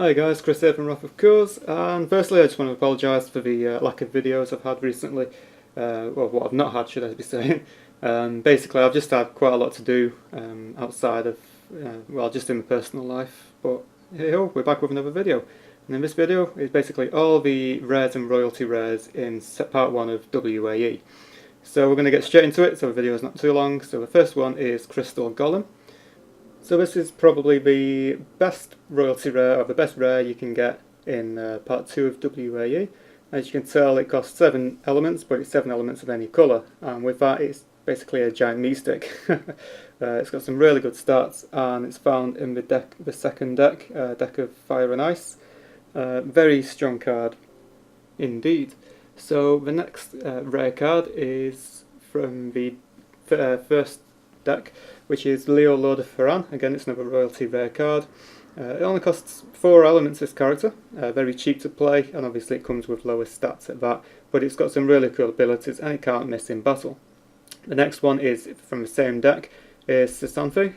Hi guys, Chris here from Wrath of Course, and firstly I just want to apologise for the lack of videos I've had recently. Well, what I've not had, should I be saying. Basically I've just had quite a lot to do outside of, well, just in my personal life, but hey ho, we're back with another video. And in this video is basically all the rares and royalty rares in part 1 of WaE. So we're going to get straight into it, so the video is not too long. So the first one is Crystal Golem. So this is probably the best royalty rare, or the best rare you can get in part 2 of WaE. As you can tell, it costs 7 elements, but it's 7 elements of any colour, and with that it's basically a giant meat stick. It's got some really good stats, and it's found in the second deck, deck of Fire and Ice. Very strong card indeed. So the next rare card is from the first deck, which is Leo Lord of Ferran. Again, it's another royalty rare card. It only costs 4 elements, this character, very cheap to play, and obviously it comes with lower stats at that, but it's got some really cool abilities and it can't miss in battle. The next one is from the same deck, is Sasanthe.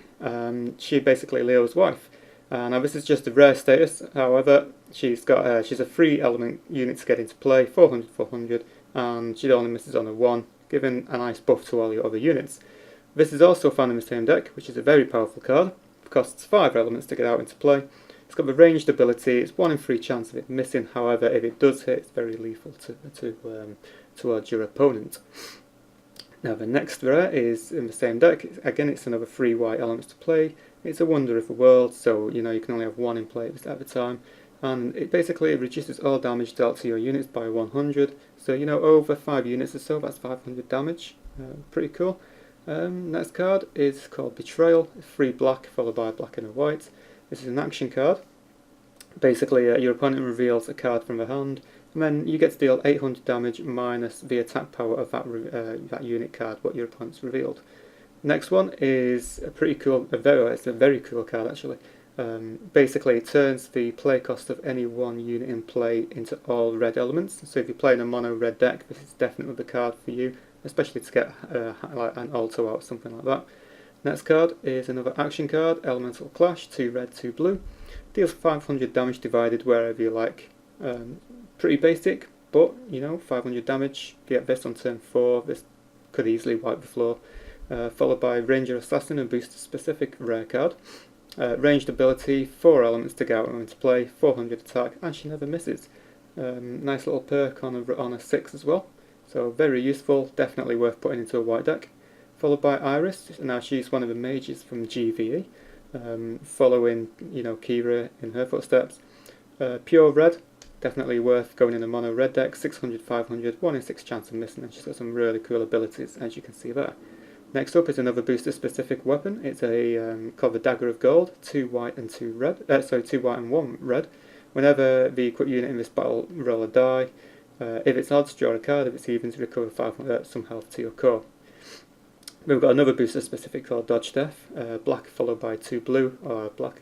She's basically Leo's wife. Now this is just a rare status, however, she's a free element unit to get into play, 400, and she only misses on a 1, giving a nice buff to all your other units. This is also found in the same deck, which is a very powerful card. It costs 5 elements to get out into play. It's got the ranged ability, it's 1 in 3 chance of it missing, however if it does hit it's very lethal towards your opponent. Now the next rare is in the same deck. Again, it's another 3 white elements to play. It's a Wonder of the World, so you can only have 1 in play at a time, and it basically reduces all damage dealt to your units by 100, so over 5 units or so, that's 500 damage. Pretty cool. Next card is called Betrayal. It's 3 black followed by a black and a white. This is an action card. Basically your opponent reveals a card from their hand, and then you get to deal 800 damage minus the attack power of that unit card what your opponent's revealed. Next one is a pretty cool, it's a very cool card actually. Basically it turns the play cost of any one unit in play into all red elements, so if you're playing a mono red deck this is definitely the card for you, especially to get like an alto out or something like that. Next card is another action card, Elemental Clash, 2 red, 2 blue. Deals 500 damage divided wherever you like. Pretty basic, but 500 damage. If you get this on turn 4, this could easily wipe the floor. Followed by Ranger Assassin, and boost a specific rare card. Ranged ability, 4 elements to get out into play, 400 attack, and she never misses. Nice little perk on a 6 as well. So very useful, definitely worth putting into a white deck. Followed by Iris. Now she's one of the mages from GVE, following Kira in her footsteps. Pure red, definitely worth going in a mono red deck. 600, 500, 1 in 6 chance of missing, and she's got some really cool abilities, as you can see there. Next up is another booster specific weapon. It's called the Dagger of Gold, 2 white and 2 red. 2 white and 1 red. Whenever the equipped unit in this battle roll a die, if it's odds, draw a card. If it's evens, recover 500 some health to your core. We've got another booster specific called Dodge Death, black followed by 2 blue or black.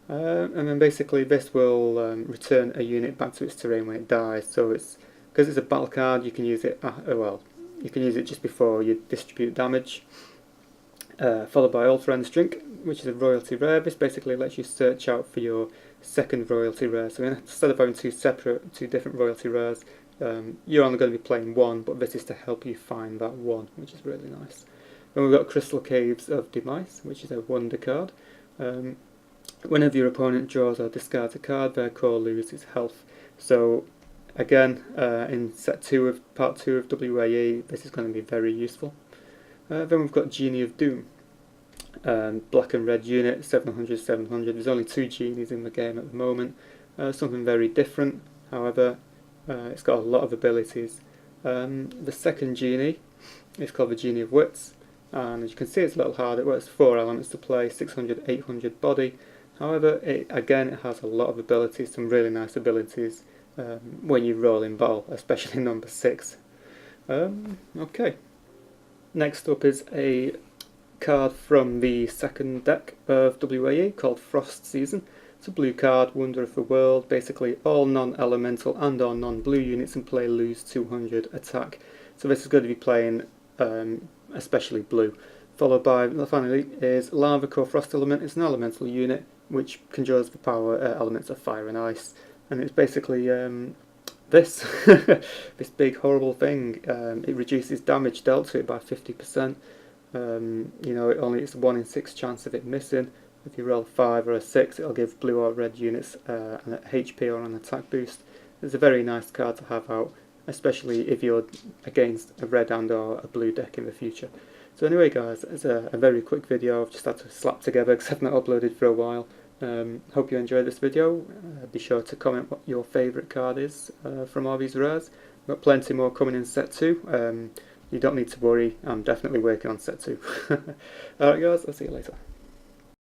And then basically this will return a unit back to its terrain when it dies. So because it's a battle card, you can use it. You can use it just before you distribute damage. Followed by All Friends Drink, which is a royalty rare. This basically lets you search out for your second royalty rare. So instead of having two different royalty rares, you're only going to be playing 1, but this is to help you find that 1, which is really nice. Then we've got Crystal Caves of Demise, which is a wonder card. Whenever your opponent draws or discards a card, their core loses health. So again, in part 2 of WaE, this is going to be very useful. Then we've got Genie of Doom. Black and red unit, 700, 700. There's only 2 genies in the game at the moment. Something very different, however, it's got a lot of abilities. The second genie is called the Genie of Wits, and as you can see it's a little hard. It works 4 elements to play, 600, 800 body. However, it has a lot of abilities, some really nice abilities when you roll in battle, especially number 6. Okay. Next up is a card from the second deck of WaE called Frost Season. It's a blue card, Wonder of the World. Basically all non-elemental and or non-blue units in play lose 200 attack. So this is going to be playing especially blue. Followed by, finally, is Lava Core Frost Element. It's an elemental unit. which conjures the power elements of fire and ice. And it's basically this this big horrible thing. It reduces damage dealt to it by 50%. You know, it's a 1 in 6 chance of it missing. If you roll 5 or a 6, it'll give blue or red units an HP or an attack boost. It's a very nice card to have out, especially if you're against a red and or a blue deck in the future. So anyway guys, it's a very quick video I've just had to slap together because I've not uploaded for a while. Hope you enjoyed this video. Be sure to comment what your favourite card is from all these rares. We've got plenty more coming in set 2. You don't need to worry, I'm definitely working on set 2. Alright guys, I'll see you later.